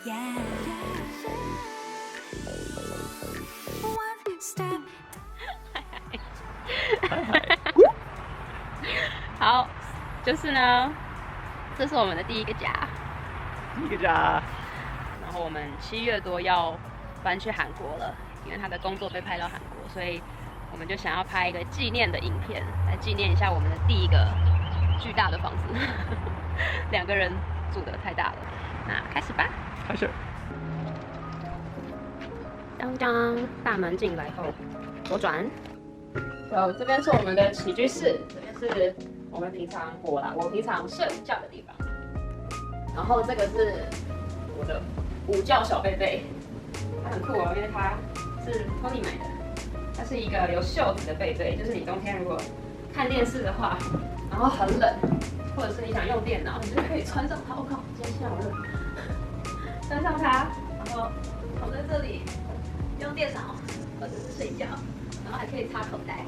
Yeah. One step. 好，就是呢，这是我们的第一个家，然后我们7月多要搬去韩国了，因为他的工作被派到韩国，所以我们就想要拍一个纪念的影片，来纪念一下我们的第一个巨大的房子。2个人住的太大了，那开始吧。开始。当当，大门进来后，左转。这边是我们的起居室，这边是我们平常我平常睡午觉的地方。然后这个是我的午觉小贝贝，它很酷哦，因为它是 Tony 买的，它是一个有袖子的贝贝，就是你冬天如果看电视的话，然后很冷，或者是你想用电脑，你就可以穿上它。我靠，今天好热！穿上它，然后躺在这里用电脑或者是睡觉，然后还可以插口袋，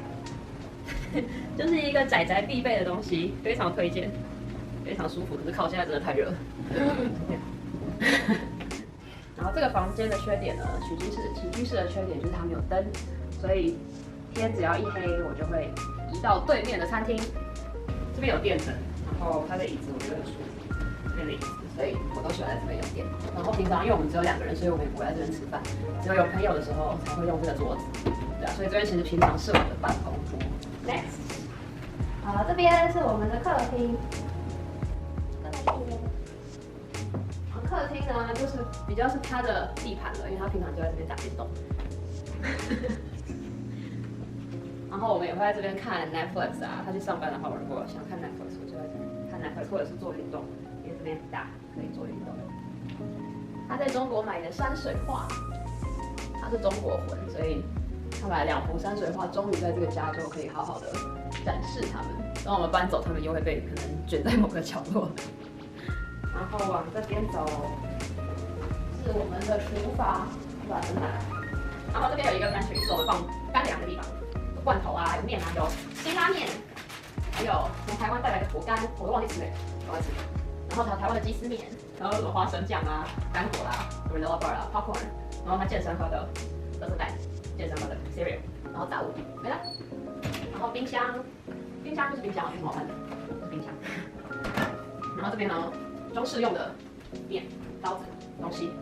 就是一个宅宅必备的东西，非常推荐，非常舒服。可是靠，现在真的太热了。然后这个房间的缺点呢，起居室的缺点就是它没有灯，所以天只要一黑，我就会移到对面的餐厅。这边有电灯，然后它的椅子我觉得很舒服，这边的椅子，所以我都喜欢在这边用电。然后平常因为我们只有2个人，所以我们也不会在这边吃饭，只有朋友的时候才会用这个桌子。对啊，所以这边其实平常是我的办公桌。Next， 好，这边是我们的客厅。客厅呢，就是比较是他的地盘了，因为他平常就在这边打电动。然后我们也会在这边看 Netflix 啊。他去上班的话，我如果想看 Netflix， 我就会看 Netflix， 或者是做运动，因为这边很大，可以做运动。他在中国买的山水画，他是中国魂，所以他买了2幅山水画，终于在这个家就可以好好的展示它们。当我们搬走，他们又会被可能卷在某个角落。然后往这边走是我们的厨房，把灯打开。然后这边有一个干水是我们放干粮的地方，有罐头啊，还有面啊，有辛拉面，还有从台湾带来的果干，我都忘记吃了，然后还有台湾的鸡丝面，然后有什么花生酱啊、干果啦、granola bar 啦、popcorn， 然后他健身喝的垃圾袋，健身喝的 cereal， 然后杂物没了。然后冰箱就是冰箱，有什么好看的？是冰箱。然后这边呢？中式用的面、刀子、东西、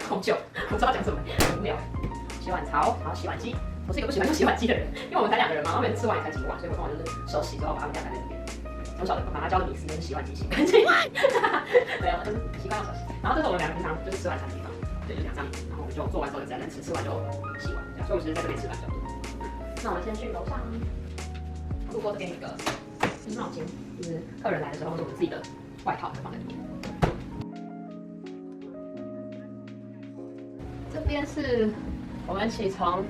红酒，我不知道讲什么，很无聊。洗碗槽，然后洗碗机。我是一个不喜欢用洗碗机的人，因为我们才2个人嘛，然后每次吃完也才几个碗，所以我通常就是手洗之后把它们家摆在这边。从小把它教的米丝跟洗碗机洗干净，没有，就是习惯用手洗。然后这是我们2个平常就是吃晚餐的地方，对，就2张椅，然后我们就做完之后就在那吃，吃完就洗碗，这样。所以我们其实在这边吃饭比较多。那我们先去楼上，路过这边有一个衣帽间，就是客人来的时候，或者我们自己的外套就放在这边。这边是我们起床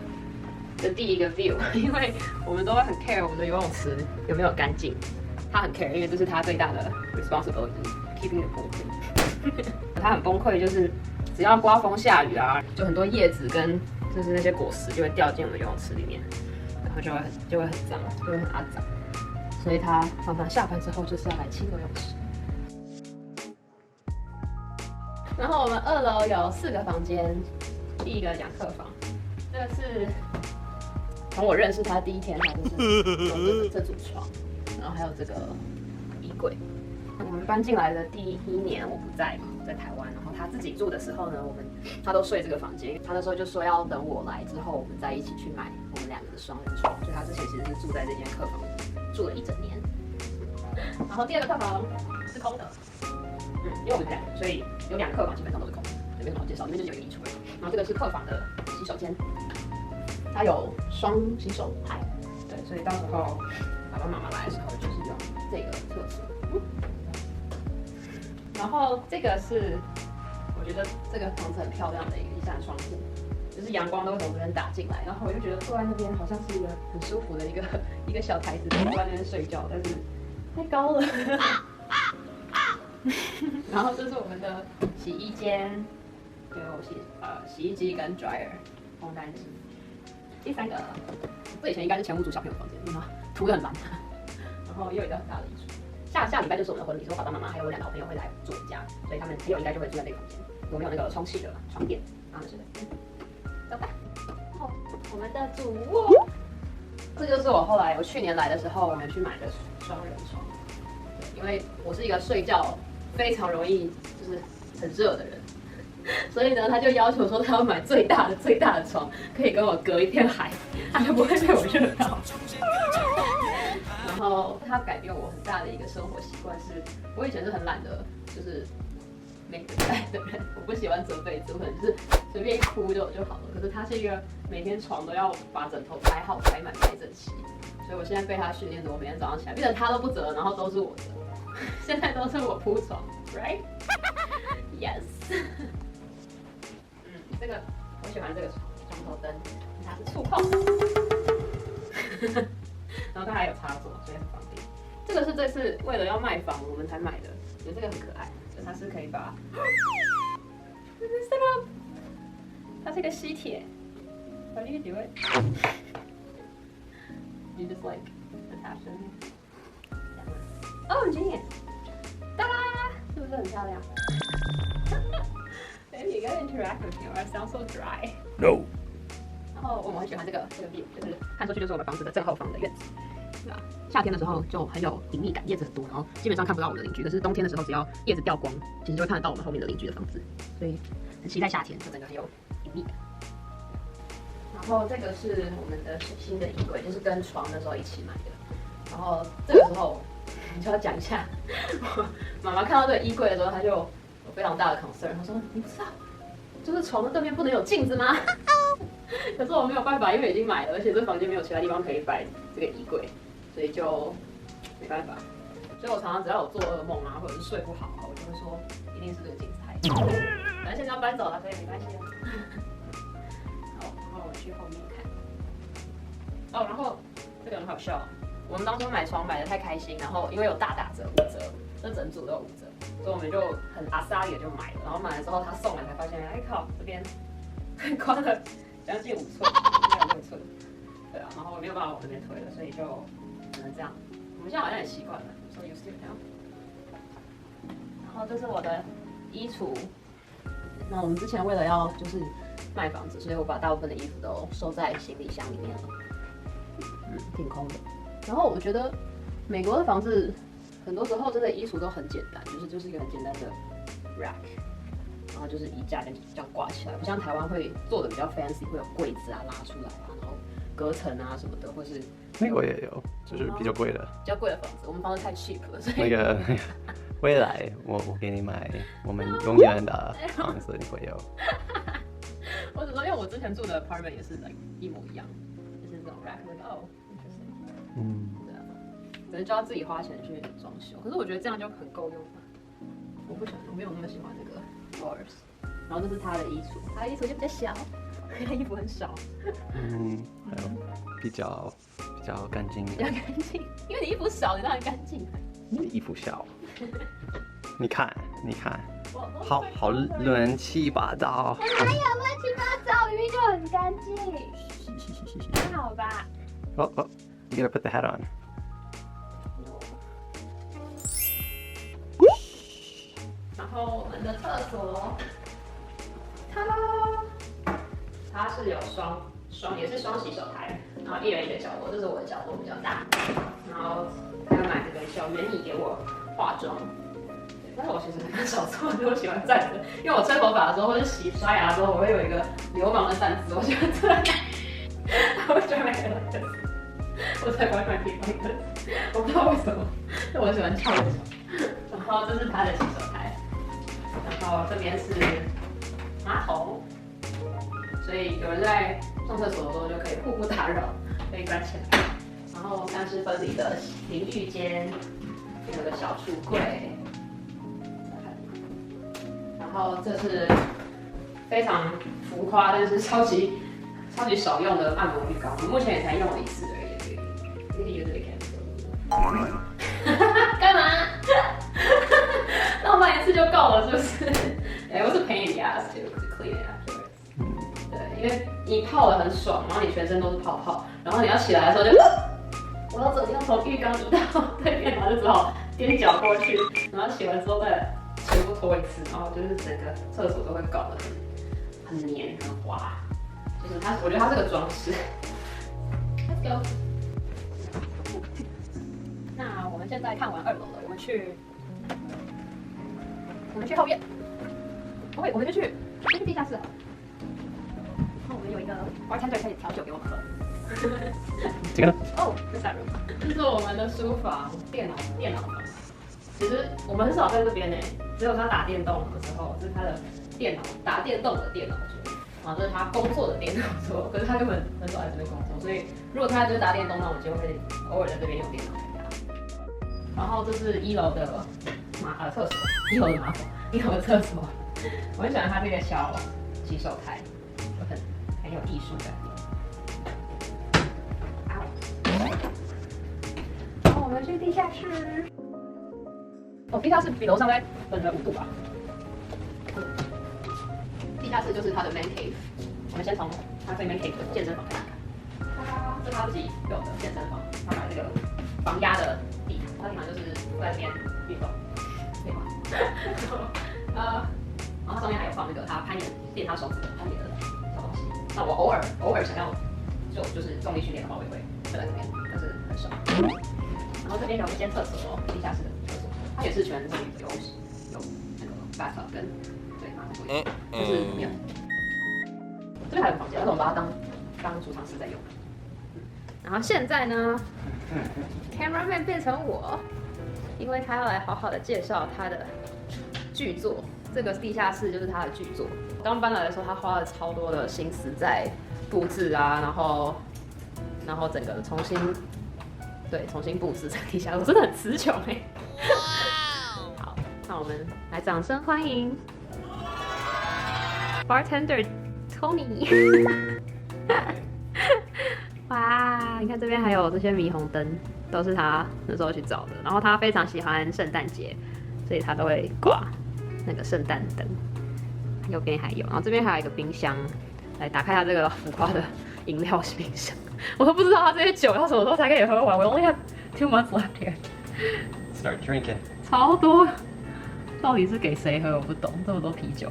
的第一个 view， 因为我们都会很 care 我们的游泳池有没有干净。他很 care， 因为这是他最大的 responsibility，keeping the pool clean。他很崩溃，就是只要刮风下雨啊，就很多叶子跟就是那些果实就会掉进我们游泳池里面，然后就会很脏，就会很肮脏。所以他常常下班之后就是要来清游泳池。然后我们2楼有4个房间，第一个讲客房，这个是从我认识他第一天，他就是有这组床，然后还有这个衣柜。我们搬进来的第1年我不在嘛，在台湾，然后他自己住的时候呢，他都睡这个房间，他那时候就说要等我来之后，我们再一起去买我们2个的双人床，所以他之前其实是住在这间客房住了1整年。然后第2个客房是空的。因为我们是2个，所以有2个客房基本上都是空的，也没什么好介绍。那边就是有一个衣橱，然后这个是客房的洗手间，它有双洗手台，对，所以到时候爸爸妈妈来的时候就是用这个厕所。然后这个是我觉得这个房子很漂亮的一扇窗户，就是阳光都会从这边打进来，然后我就觉得坐在那边好像是一个很舒服的一个小台子，坐在那边睡觉，但是太高了。然后这是我们的洗衣间，有洗衣机跟 dryer 烘干机。第3个，这以前应该是前屋主小朋友的房间，涂得很蓝。然后又有一个很大的衣橱。下礼拜就是我们的婚礼，所以我爸爸妈妈还有我2个好朋友会来住我们家，所以他们应该就会住在那个房间。我们有那个充气的床垫，他们是的。走吧。哦，我们的主卧，这就是我去年来的时候我们去买的双人床。因为我是一个睡觉非常容易就是很热的人，所以呢，他就要求说他要买最大的床，可以跟我隔一片海，他就不会被我热到。然后他改变我很大的一个生活习惯是，我以前是很懒得，就是没等待的人，我不喜欢折被子，我可能就是随便一铺就好了。可是他是一个每天床都要把枕头排好、排满、排整齐，所以我现在被他训练的，我每天早上起来，变成他都不折，然后都是我的。现在都是我铺床 ，right？ Yes 。这个我喜欢这个床头灯，它是触控，然后它还有插座，所以很方便。这个是这次为了要卖房我们才买的，觉得这个很可爱，就它是可以把，它是一个吸铁。What do you do it? You just like attach it. Oh, genius! 哒啦，是不是很漂亮？Baby, you gotta interact with me, or I sound so dry. No. 然后我们很喜欢这个 view， 就是看出去就是我们房子的正后方的院子，对吧？夏天的时候就很有隐秘感，叶子很多，然后基本上看不到我们的邻居。可是冬天的时候，只要叶子掉光，其实就会看得到我们后面的邻居的房子，所以很期待夏天，就整个很有隐秘感。然后这个是我们的新的衣柜，就是跟床的时候一起买的。然后这个时候。你就要讲一下，妈妈看到这个衣柜的时候，她就有非常大的 concern。她说：“你不知道，就是床的对面不能有镜子吗？”可是我没有办法，因为已经买了，而且这房间没有其他地方可以摆这个衣柜，所以就没办法。所以我常常只要有做噩梦啊，或者是睡不好啊，我就会说一定是这个镜子害的。反正现在要搬走了，所以没关系了。好，然后我们去后面看。哦，然后这个很好笑。我们当初买床买的太开心，然后因为有大打折5折，这整组都有5折，所以我们就很阿萨里的就买了。然后买了之后他送来才发现，哎靠，这边宽了将近5寸，没有6寸，对啊，然后没有办法往这边推了，所以就只能这样。我们现在好像也习惯了，so used to it now。然后这是我的衣橱，那我们之前为了要就是卖房子，所以我把大部分的衣服都收在行李箱里面了，挺空的。然后我觉得美国的房子很多时候真的衣橱都很简单，就是一个很简单的 rack， 然后就是衣架这样挂起来，不像台湾会做的比较 fancy， 会有柜子啊拉出来啊，然后隔层啊什么的，或是美国也有，就是比较贵的。比较贵的房子，我们房子太 cheap 了，所以那个未来我给你买我们永远的房子，你会有。我只说，因为我之前住的 apartment 也是 like 一模一样，就是这种 rack， like oh interesting。对啊，可能就要自己花钱去装修。可是我觉得这样就很够用了。我不喜欢，我没有那么喜欢那个 doors。然后这是他的衣橱，他的衣橱就比较小，他衣服很少。还有比较干净。比较干净，因为你衣服少，你当然干净。你的衣服小，你看，好乱七八糟。哪有乱七八糟？明明就很干净。还好吧。Oh, you gotta put the hat on. 然后我们的厕所，它是有也是双洗手台，然后一人一个角落，这是我的角落比较大，然后他买这个小圆椅给我化妆。但是我其实很少做，因为我喜欢站着，因为我吹头发的时候或者刷牙的时候，我会有一个流氓的站姿，我喜欢这样，我喜欢买个like this，我才不会买平方的，我不知道为什么，但我喜欢翘着手。然后这是他的洗手台，然后这边是马桶，所以有人在上厕所的时候就可以互不打扰，可以关起来。然后像是分离的淋浴间，有个小橱柜。然后这是非常浮夸，但是超级少用的按摩浴缸，我目前也才用了1次而已。这个有点干嘛？浪漫1次就够了，是不是？哎，我是 pain in the ass to clean it afterwards。对，因为你泡得很爽，然后你全身都是泡泡，然后你要起来的时候就，我要怎么样从浴缸移到对面，然后就只好踮脚过去，然后洗完之后再全部拖一次，然后就是整个厕所都会搞得很黏很滑，就是它，我觉得它是个装饰。Let's go。那我们现在看完2楼了，我们去后面。哦，我们先去地下室好了。然后我们有一个 bartender 可以调酒给我们喝。这个呢？哦，这是 room， 这是我们的书房，电脑房。其实我们很少在这边呢，只有他打电动的时候，这是他的电脑打电动的电脑桌，然后这是他工作的电脑桌。可是他根本很少在这边工作，所以如果他在这打电动，那我就会偶尔在这边用电脑给他。然后这是1楼的厕所，1楼的马桶，1楼的厕所。我很喜欢它这个小洗手台，很有艺术感。然后我们去地下室。哦，地下室比楼上再冷了5度吧。地下室就是它的 man cave。我们先从它这 man cave 的健身房开始看。这是他自己有的健身房，他买这个防压的地毯，他平常就是在这边运动，对吗？然后上面还有放那个他攀岩练他手指的攀岩的小东西。那我偶尔想要就是重力训练的话，我也会在这边，但是很少。然后这边有一间厕所，地下室的厕所，它也是全自己有那个 bathtub 跟对马桶，就是没有。这边还有个房间，但是我们把它当储藏室在用。然后现在呢 ，cameraman 变成我，因为他要来好好的介绍他的剧作。这个地下室就是他的剧作。刚搬来的时候，他花了超多的心思在布置啊，然后整个重新布置这个地下室，我真的很词穷哎。好，那我们来掌声欢迎 bartender Tony。哇，你看这边还有这些霓虹灯，都是他那时候去找的。然后他非常喜欢圣诞节，所以他都会挂那个圣诞灯。右边还有，然后这边还有一个冰箱，来打开他这个浮夸的饮料冰箱。我都不知道他这些酒要什么时候才可以喝完。我 only have 2 months left here. Start drinking. 超多，到底是给谁喝？我不懂，这么多啤酒。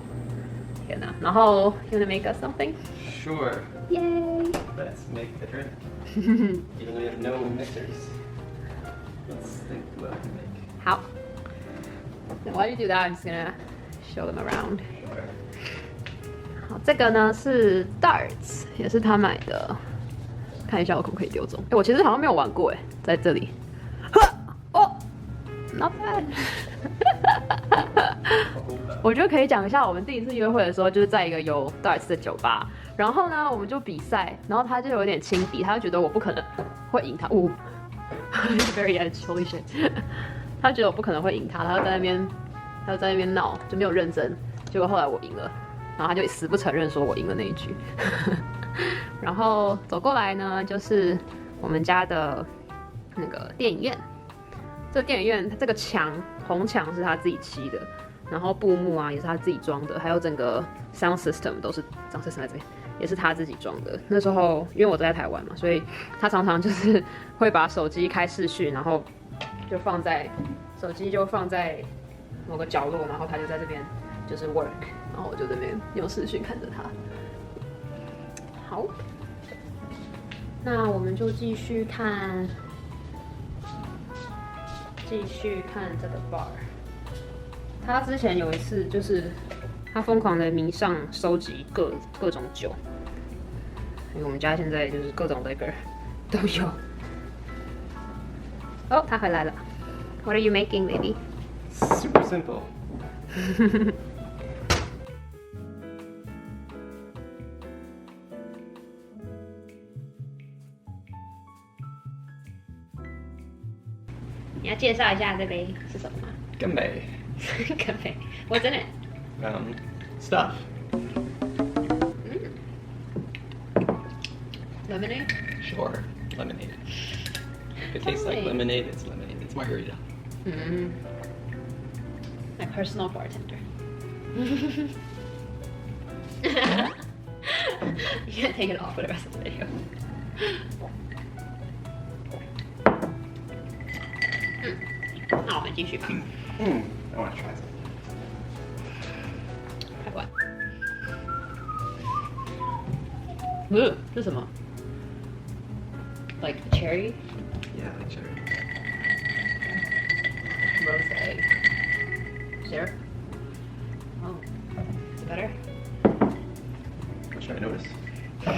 天哪！然后 you wanna make us something? Sure. Yay! Let's make the drink. Even though we have no mixers. Let's think what we can make. 好。While you do that, I'm just gonna show them around. 好，这个呢是 darts， 也是他买的。看一下我可不可以丢中？我其实好像没有玩过在这里。哦 ，not bad 。我觉得可以讲一下我们第一次约会的时候，就是在一个有 darts 的酒吧。然后呢，我们就比赛，然后他就有点轻敌，他就觉得我不可能会赢他。Very edge, holy shit！ 他觉得我不可能会赢他，他就在那边闹，就没有认真。结果后来我赢了，然后他就死不承认说我赢了那一局。然后走过来呢，就是我们家的那个电影院。这个电影院，这个红墙是他自己漆的，然后布幕啊也是他自己装的，还有整个 sound system 都是sound system 在这边，也是他自己装的。那时候因为我在台湾嘛，所以他常常就是会把手机开视讯，然后手机就放在某个角落，然后他就在这边就是 work， 然后我就这边用视讯看着他。好，那我们就继续看这个 bar。他之前有一次就是他疯狂的迷上收集各种酒，因为我们家现在就是各种 liquor 都有。哦，他回来了。What are you making, baby? Super simple. 你要介绍一下这杯是什么吗？干杯。干杯。What's in it? Stuff. Lemonade? Sure. Lemonade. If it tastes like lemonade, it's lemonade. It's margarita. My personal bartender. You can't take it off for the rest of the video. 那我们继续吧。I want to try some. 开关。这是什么 ？Like cherry, Yeah, like cherry. rose, syrup. Oh, is it better? What should I notice? I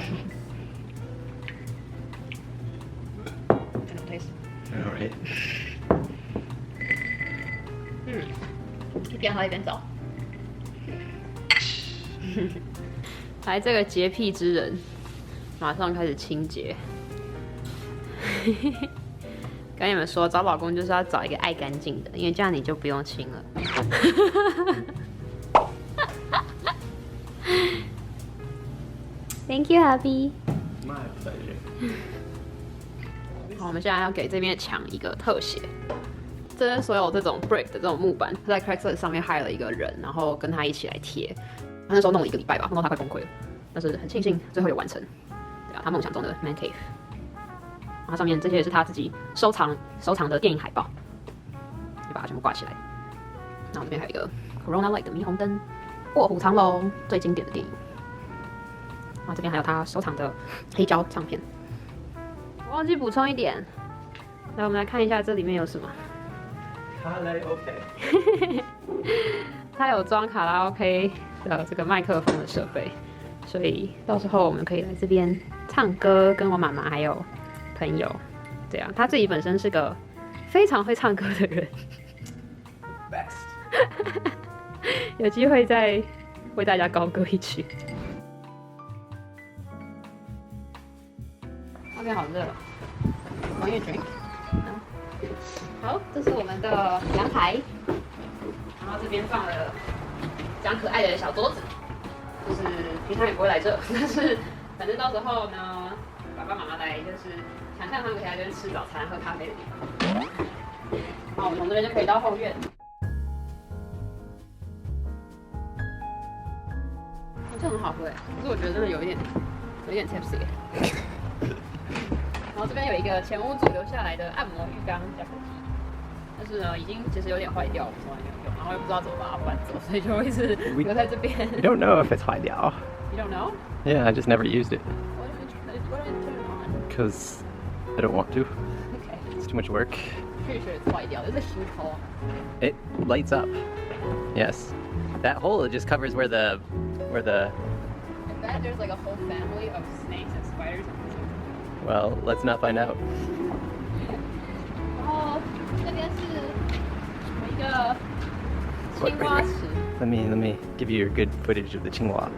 don't taste. All right. 一边喝一边走。来，这个洁癖之人，马上开始清洁。跟你们说，找老公就是要找一个爱干净的，因为这样你就不用清了。Thank you, hubby. My pleasure. 好，我们现在要给这边的墙一个特写。这边所有这种 brick 的这种木板，他在 Craigslist 上面 hire 了一个人，然后跟他一起来贴。他那时候弄了1个礼拜吧，弄到他快崩溃了，但是很庆幸最后有完成。对啊，他梦想中的 man cave。然后上面这些也是他自己收藏的电影海报，就把它全部挂起来。然后这边还有一个 Corona Light 的霓虹灯，《卧虎藏龙》最经典的电影。然后这边还有他收藏的黑胶唱片。我忘记补充一点，来我们来看一下这里面有什么。卡拉 OK。它有装卡拉 OK 的这个麦克风的设备，所以到时候我们可以来这边唱歌，跟我妈妈还有朋友。对啊，他自己本身是个非常会唱歌的人。Best。有机会再为大家高歌一曲。OK， 好热。我也 drink。好，这是我们的阳台，然后这边放了这样可爱的小桌子，就是平常也不会来这，但是反正到时候呢，爸爸妈妈来就是想象他们可以来这边吃早餐、喝咖啡的地方。然后我们从这边就可以到后院。这很好喝哎，可是我觉得真的有一点 tipsy。然后这边有一个前屋主留下来的按摩浴缸加手机，但是呢，已经其实有点坏掉，从来没有用，然后又不知道怎么把它搬走，所以就一直留在这边。We don't know if it's 坏掉. You don't know? Yeah, I just never used it. Why don't you turn it on? Because I don't want to. Okay. It's too much work. Pretty sure it's 坏掉. There's a huge hole. It lights up. Yes. That hole just covers where the I bet there's like a whole family of snakes and spiders. well, let's not find out. 然后这边是有一个青蛙池。Let me give you your good footage of the 青蛙.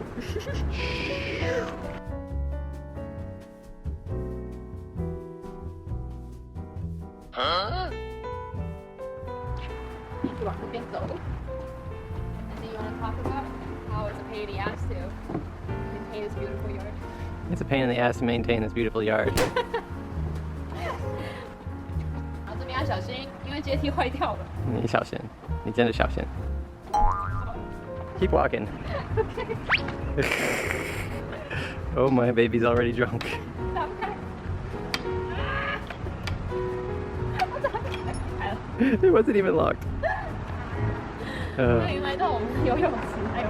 Huh? 就往那边走。And then you want to talk about how it's a pain in the ass to maintain this beautiful yard. It's a pain in the ass to maintain this beautiful yard. 然后这边要小心，因为阶梯坏掉了。你小心，你真的小心。Keep walking. Oh, my baby's already drunk. 打不开。我打开了。It wasn't even locked. 欢迎来到我们的游泳池，还有。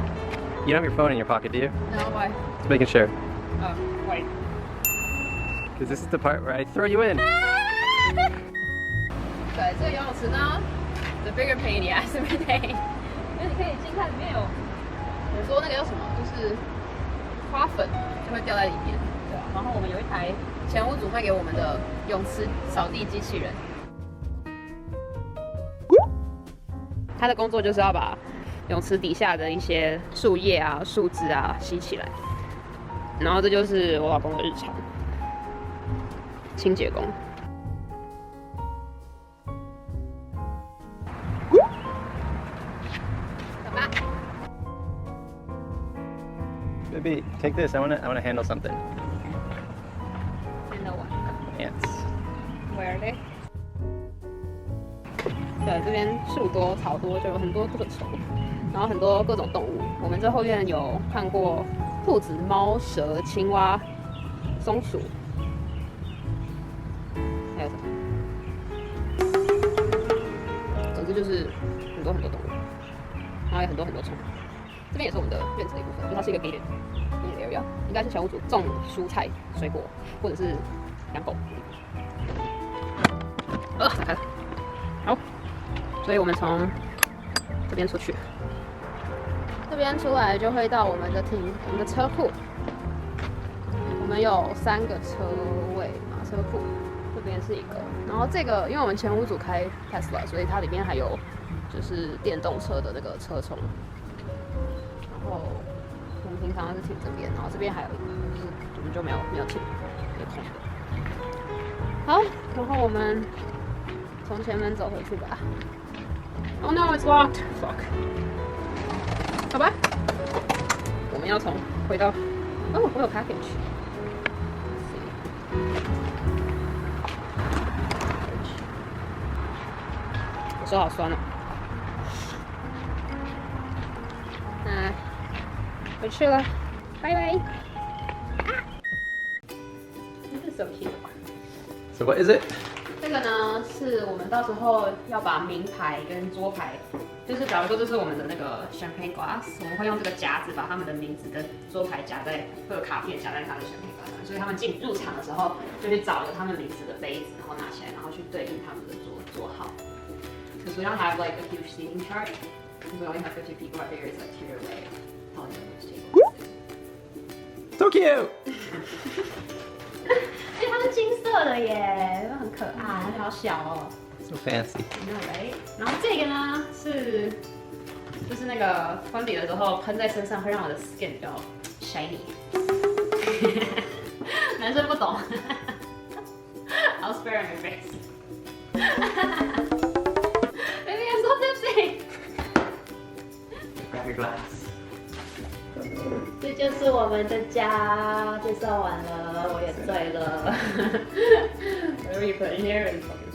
You don't have your phone in your pocket, do you? No, why? Just making sure. Oh, wait. Because this is the part where I throw you in. 对，这个游泳池呢 ，the bigger pain in the ass every day。因为你可以近看里面有说那个叫什么，就是花粉就会掉在里面，对啊。然后我们有一台前屋主卖给我们的泳池扫地机器人，他的工作就是要把泳池底下的一些树叶啊、树枝啊吸起来，然后这就是我老公的日常清洁工。Baby, take this. I wanna handle something. And the what? Ants. Where are they? 对，这边树多草多，就有很多各种，然后很多各种动物。我们这后院有看过兔子、猫、蛇、青蛙、松鼠，还有什么？就是很多很多动物，然后有很多很多虫。这边也是我们的院子的一部分，就它是一个 gated area， 应该是小屋主种蔬菜、水果或者是养狗。打开了。好，所以我们从这边出去，这边出来就会到我们的车库。我们有3个车位嘛，车库这边是一个，然后这个因为我们前屋主开 Tesla， 所以它里面还有就是电动车的那个车充。然后我们平常是停这边，然后这边还有一个，就是我们就没有停，有空的。好，然后我们从前门走回去吧。Oh no, it's locked. Fuck. 好吧，我们要回到我有 package。我手好酸哦。那回去了，拜拜。This is so cute. So what is it? 这个呢，是我们到时候要把名牌跟桌牌，就是假如说这是我们的那个 champagne glass， 我们会用这个夹子把他们的名字跟桌牌夹在，会有卡片夹在他的 champagne glass 上，所以他们入场的时候就去找有他们名字的杯子，然后拿起来，然后去对应他们的桌号。Because we don't have like a huge seating chart, we only have 50 people. I figure it's like 2 years away. Telling them which table. So cute. 因为它是金色的耶，很可爱，好小哦。So fancy. Right. 然后这个呢就是那个婚礼的时候喷在身上，会让我的 skin 比较 shiny。男生不懂。I'll spare on your face. Baby, I'm so tipsy. Grab your glass. 这就是我们的家，介绍完了，我也醉了。Whatever you put in here is fucking